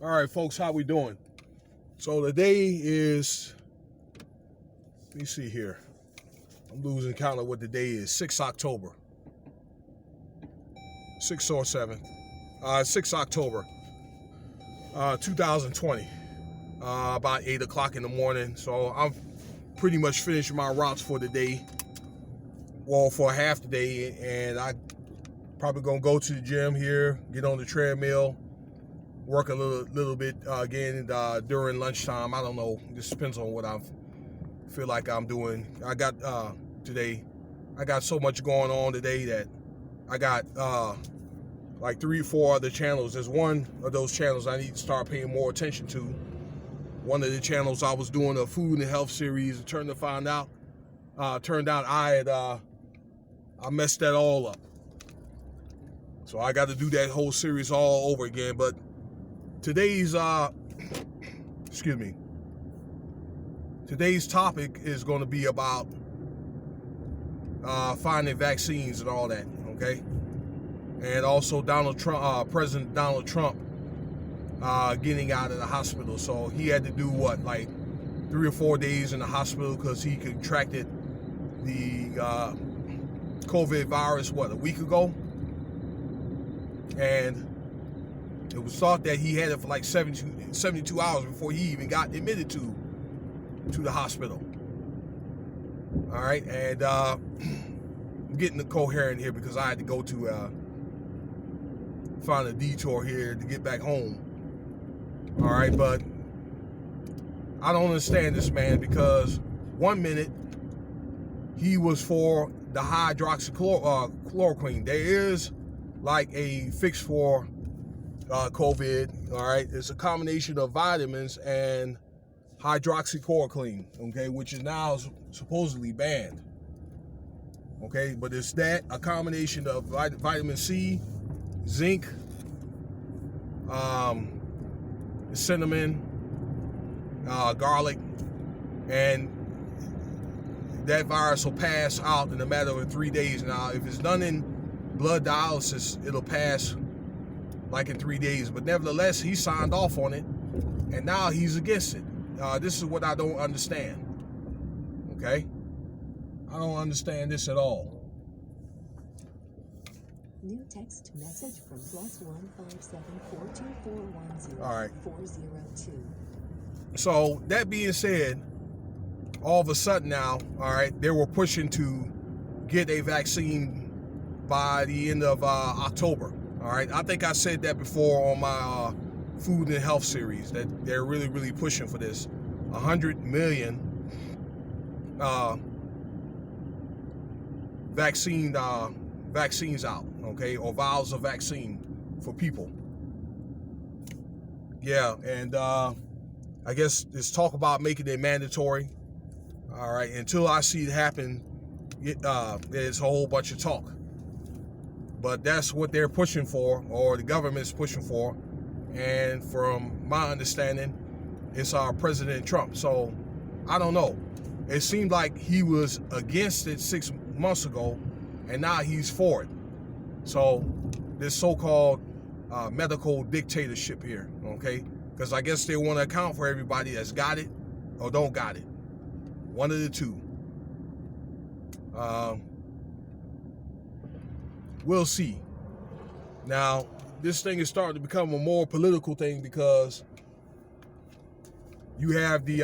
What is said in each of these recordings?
All right, folks, how we doing? So today is, let me see here. I'm losing count of what the day is. 6 October. 6 or 7. 6 October 2020. About 8 o'clock in the morning. So I'm pretty much finished my routes for the day. Well, for half the day. And I probably going to go to the gym here, get on the treadmill, work a little bit again during lunchtime. I don't know. It just depends on what I feel like I'm doing. I got today. I got so much going on today that I got like 3 or 4 other channels. There's one of those channels I need to start paying more attention to. One of the channels I was doing a food and health series. It turned out I messed that all up. So I got to do that whole series all over again. But today's today's topic is going to be about finding vaccines and all that, okay? And also President Donald Trump getting out of the hospital. So he had to do what, like 3 or 4 days in the hospital because he contracted the COVID virus, a week ago? And it was thought that he had it for like 72 hours before he even got admitted to the hospital. All right, and I'm getting coherent here because I had to go to find a detour here to get back home. All right, but I don't understand this man because 1 minute he was for the hydroxychloroquine. There is like a fix for COVID, all right? It's a combination of vitamins and hydroxychloroquine, okay, which is now supposedly banned, okay? But it's that, a combination of vitamin C, zinc, cinnamon, garlic, and that virus will pass out in a matter of 3 days. Now, if it's done in blood dialysis, it'll pass like in 3 days. But nevertheless, he signed off on it, and now he's against it. This is what I don't understand. Okay? I don't understand this at all. New text message from +15742410402. All right. So that being said, all of a sudden now, all right, they were pushing to get a vaccine by the end of October. All right, I think I said that before on my food and health series that they're really pushing for this. 100 million vaccines out, okay, or vials of vaccine for people. Yeah, and I guess there's talk about making it mandatory. All right, until I see it happen, there's a whole bunch of talk. But that's what they're pushing for, or the government's pushing for. And from my understanding, it's our President Trump. So I don't know. It seemed like he was against it 6 months ago, and now he's for it. So this so-called medical dictatorship here, okay? Because I guess they want to account for everybody that's got it or don't got it. One of the two. We'll see. Now, this thing is starting to become a more political thing because you have the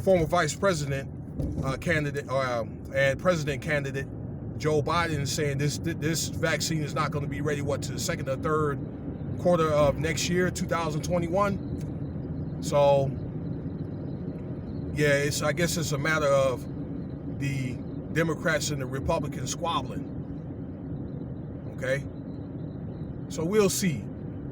former vice president candidate and president candidate Joe Biden saying this vaccine is not going to be ready to the second or third quarter of next year, 2021. So yeah, I guess it's a matter of the Democrats and the Republicans squabbling. Okay, so we'll see.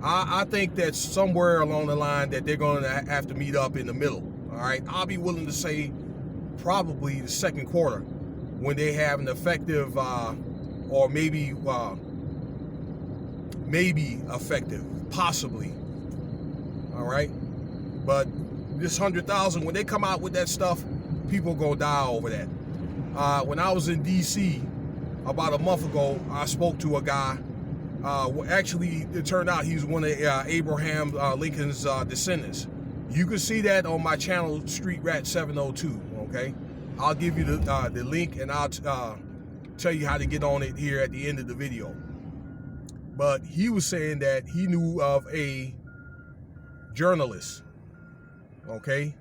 I think that somewhere along the line that they're going to have to meet up in the middle. All right, I'll be willing to say probably the second quarter when they have an effective or maybe effective, possibly. All right, but this 100,000, when they come out with that stuff, people gonna die over that. When I was in DC about a month ago, I spoke to a guy Actually, it turned out he's one of Abraham Lincoln's descendants. You can see that on my channel, Street Rat 702. Okay, I'll give you the link, and I'll tell you how to get on it here at the end of the video. But he was saying that he knew of a journalist. Okay,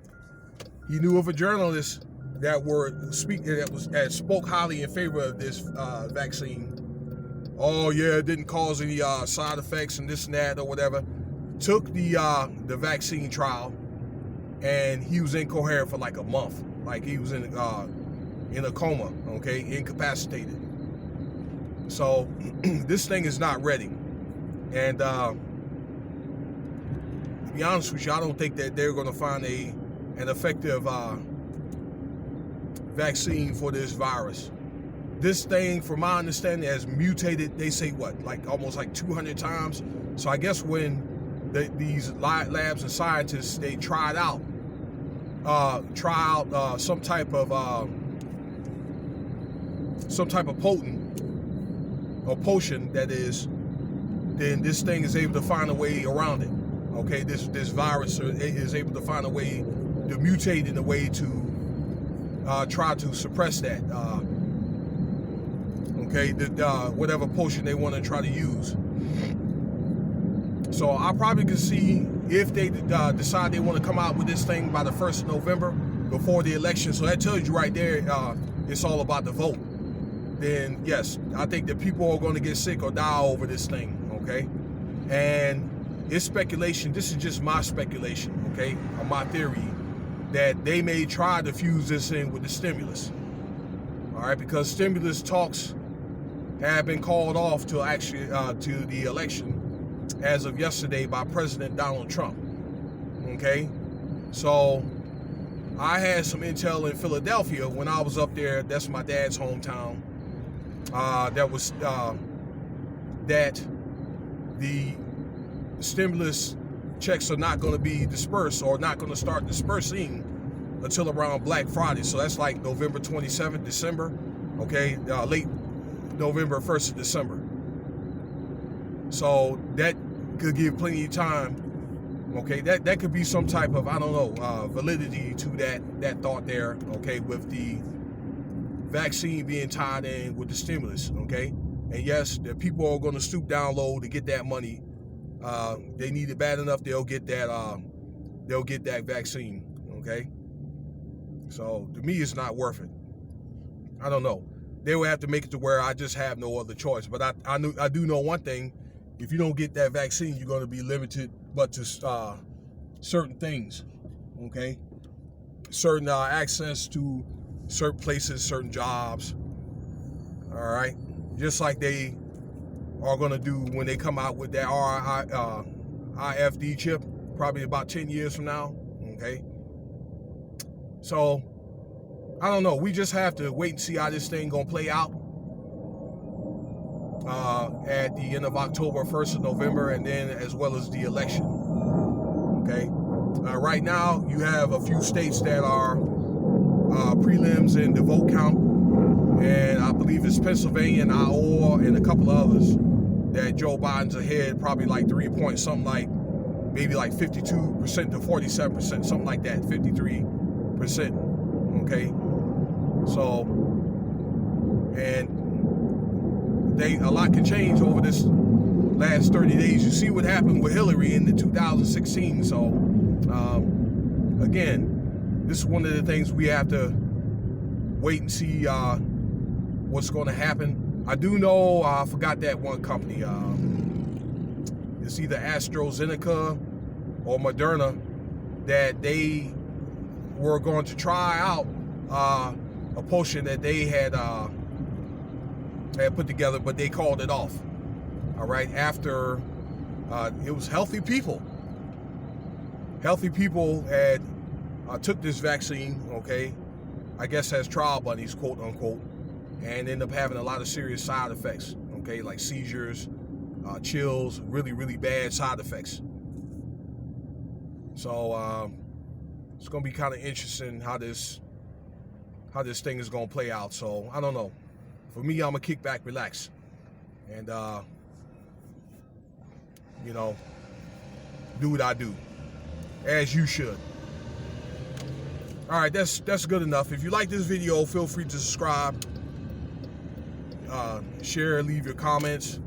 he knew of a journalist that spoke highly in favor of this vaccine. Oh yeah, it didn't cause any side effects and this and that or whatever. Took the vaccine trial, and he was incoherent for like a month. Like he was in a coma, okay, incapacitated. So this thing is not ready. And to be honest with you, I don't think that they're going to find an effective vaccine for this virus. This thing, from my understanding, has mutated, they say what, like almost like 200 times. So I guess when these labs and scientists, they try out some type of potent or potion, that is, then this thing is able to find a way around it. Okay, this virus is able to find a way to mutate in a way to try to suppress that. Okay, whatever potion they want to try to use. So I probably could see if they decide they want to come out with this thing by the 1st of November, before the election. So that tells you right there, it's all about the vote. Then yes, I think that people are going to get sick or die over this thing. Okay, and it's speculation. This is just my speculation. Okay, or my theory, that they may try to fuse this in with the stimulus. All right, because stimulus talks have been called off to actually to the election as of yesterday by President Donald Trump. Okay, so I had some intel in Philadelphia when I was up there. That's my dad's hometown. That the stimulus checks are not going to be dispersed, or not going to start dispersing until around Black Friday. So that's like November 27th, December. Okay, late November, 1st of December. So that could give plenty of time. Okay, that could be some type of, I don't know, validity to that thought there. Okay, with the vaccine being tied in with the stimulus. Okay, and yes, the people are going to stoop down low to get that money. They need it bad enough, they'll get that vaccine. Okay, so to me, it's not worth it. I don't know. They will have to make it to where I just have no other choice. But I do know one thing: if you don't get that vaccine, you're going to be limited, but to certain things. Okay, certain access to certain places, certain jobs. All right, just like they are going to do when they come out with that RFID chip, probably about 10 years from now. Okay, so I don't know. We just have to wait and see how this thing gonna play out at the end of October, 1st of November, and then as well as the election. Okay. Right now, you have a few states that are prelims in the vote count, and I believe it's Pennsylvania and Iowa and a couple of others that Joe Biden's ahead, probably like 3 points, something like maybe like 52% to 47%, something like that, 53%. Okay. So, and a lot can change over this last 30 days. You see what happened with Hillary in the 2016. So, again, this is one of the things we have to wait and see what's going to happen. I do know, I forgot that one company. It's either AstraZeneca or Moderna, that they were going to try out a potion that they had put together, but they called it off. All right, after it was healthy people. Healthy people had took this vaccine, okay, I guess as trial bunnies, quote unquote, and ended up having a lot of serious side effects, okay, like seizures, chills, really, really bad side effects. So it's gonna be kind of interesting how this thing is gonna play out. So I don't know. For me, I'm gonna kick back, relax, and you know, do what I do, as you should. All right, that's good enough. If you like this video, feel free to subscribe, share, leave your comments,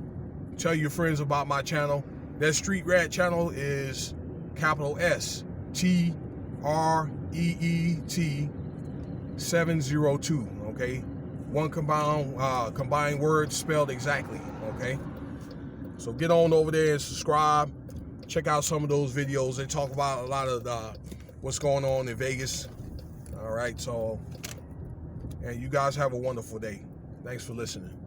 tell your friends about my channel. That Street Rat channel is capital STREET 702. Okay, one combined word spelled exactly. Okay, so get on over there and subscribe. Check out some of those videos. They talk about a lot of what's going on in Vegas. All right, so, and you guys have a wonderful day. Thanks for listening.